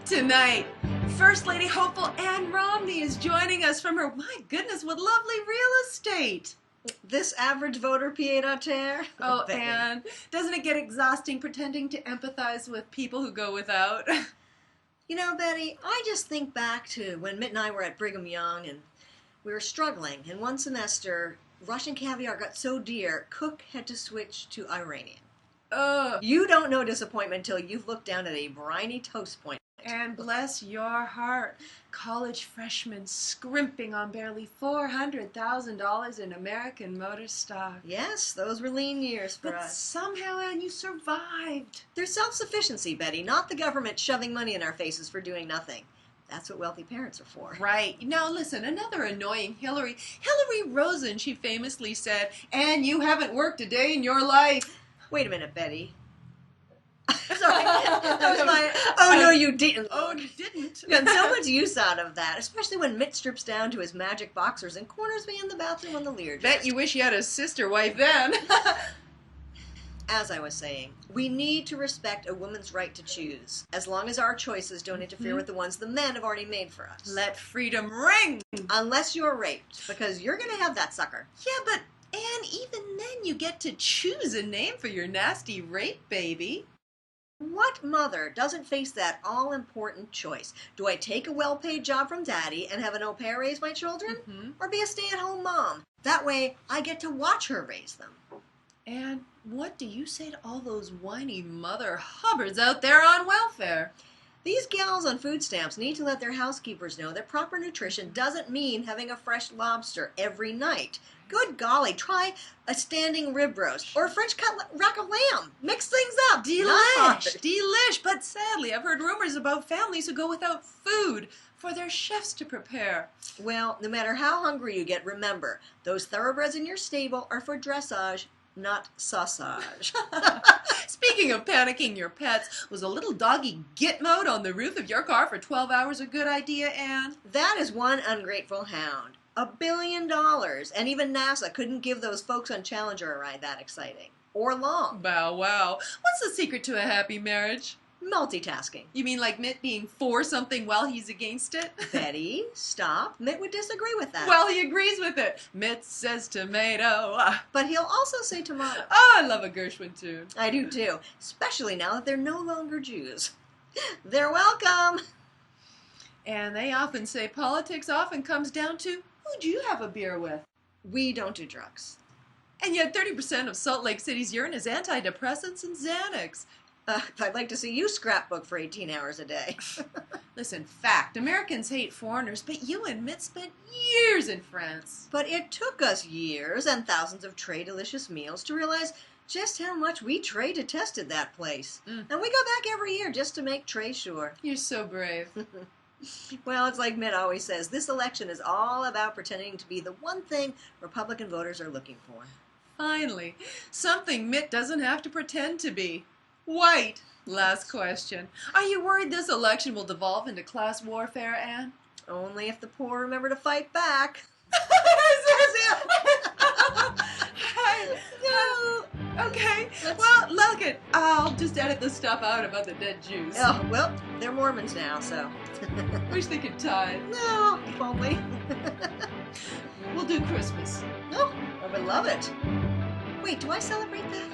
Tonight, First Lady Hopeful Ann Romney is joining us from her, my goodness, what lovely real estate. This average voter pied-à-terre? Oh, Ann, doesn't it get exhausting pretending to empathize with people who go without? You know, Betty, I just think back to when Mitt and I were at Brigham Young and we were struggling. And one semester, Russian caviar got so dear, Cook had to switch to Iranian. You don't know disappointment till you've looked down at a briny toast point. And bless your heart, college freshmen scrimping on barely $400,000 in American motor stock. Yes, those were lean years for But us. somehow, Ann, you survived. There's self-sufficiency, Betty, not the government shoving money in our faces for doing nothing. That's what wealthy parents are for. Right. Now listen, another annoying Hillary Rosen, she famously said, "Ann, you haven't worked a day in your life." Wait a minute, Betty. Sorry, that was my... Oh, no, you didn't. Oh, you didn't? Got so much use out of that, especially when Mitt strips down to his magic boxers and corners me in the bathroom on the Learjet. Bet you wish you had a sister wife then. As I was saying, we need to respect a woman's right to choose, as long as our choices don't interfere with the ones the men have already made for us. Let freedom ring! Unless you're raped, because you're going to have that sucker. Yeah, but Ann, even then you get to choose a name for your nasty rape baby. What mother doesn't face that all-important choice? Do I take a well-paid job from Daddy and have an au pair raise my children? Or be a stay-at-home mom? That way, I get to watch her raise them. And what do you say to all those whiny mother hubbards out there on welfare? These gals on food stamps need to let their housekeepers know that proper nutrition doesn't mean having a fresh lobster every night. Good golly, try a standing rib roast or a French cut rack of lamb. Mix things up. Delish. But sadly, I've heard rumors about families who go without food for their chefs to prepare. Well, no matter how hungry you get, remember, those thoroughbreds in your stable are for dressage, not sausage. Speaking of panicking your pets, was a little doggy git mode on the roof of your car for 12 hours a good idea, Ann? That is one ungrateful hound. $1 billion, and even NASA couldn't give those folks on Challenger a ride that exciting. Or long. Bow wow. What's the secret to a happy marriage? Multitasking. You mean like Mitt being for something while he's against it? Betty, stop. Mitt would disagree with that. Well, he agrees with it. Mitt says tomato. But he'll also say tomato. Oh, I love a Gershwin tune. I do too, especially now that they're no longer Jews. They're welcome. And they often say politics often comes down to who'd you have a beer with? We don't do drugs. And yet 30% of Salt Lake City's urine is antidepressants and Xanax. I'd like to see you scrapbook for 18 hours a day. Listen, fact, Americans hate foreigners, but you and Mitt spent years in France. But it took us years and thousands of Trey-delicious meals to realize just how much we Trey detested that place. And we go back every year just to make Trey sure. You're so brave. Well, it's like Mitt always says, this election is all about pretending to be the one thing Republican voters are looking for. Finally, something Mitt doesn't have to pretend to be. White. Last question. Are you worried this election will devolve into class warfare, Ann? Only if the poor remember to fight back. Okay. Well, look it. I'll just edit the stuff out about the dead Jews. Oh, well, they're Mormons now, so. Wish they could tithe. No, if only. We'll do Christmas. Oh, I would love it. Wait, do I celebrate that?